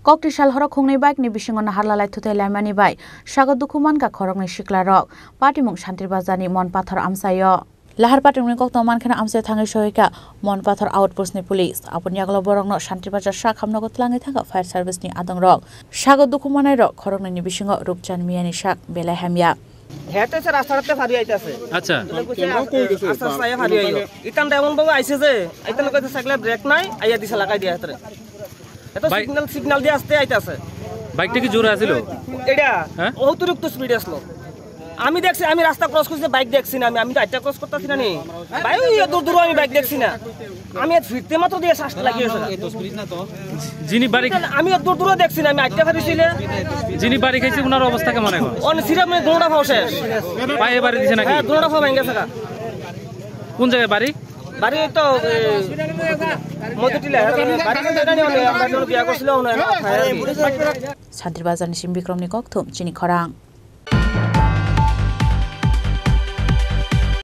Kokti sal horok khungni bike ni bisingo naharlalai thutai lamani bai sago dukuman ka khorokni siklarok patimung Shantir Bazarni mon pathor amsayo lahar patimung kokto mankhana amsay thangai sohika mon pathor outpost ni police apun yaglo borokno Shantir Bazar sakhamno ko tlangai thaka fire service ni adongrok sago dukumanai rok khorokni ni bisingo Rupchan Miani sak belai hamya হেতে sir রাস্তাতে ফারি আইতাছে আচ্ছা আচ্ছা সায়া ফারি আইলো ইতান এমন ভাবে আইছে যে আইতান কইতে সাইকেলে ব্রেক নাই আইয়া দিছে লাগাই দিয়া হেতরে এত সিগন্যাল দিয়ে আসতে আইতাছে বাইকটা কি জোরে আছিল এটা অতিরিক্ত স্পিডে আসলো আমি দেখছি আমি রাস্তা ক্রস করতে বাইক দেখছি না আমি রাস্তা ক্রস করতেছি না নি ভাই দূর দূর আমি বাইক দেখছি না আমি ফিরতে মাত্র দিয়ে শ্বাস লাগিয়েছে এত স্পিড না তো যিনি বাড়ি আমি দূর দূর দেখছি না আমি আইটা ফারিছিলে যিনি বাড়ি খাইছে ওনার অবস্থা কেমন এখন অন সিরা মানে দোড়া ফাও শেষ পায়ে বাড়ি দিছে নাকি হ্যাঁ দোড়া ফাও ভেঙে গেছে কোন জায়গায় বাড়ি বাড়ি তো মধুটিলা বাড়ি জায়গা নিয়ে আমরা বিয়া করছিল Shantir Bazarni Simbikromni Kokthum Chini Khorang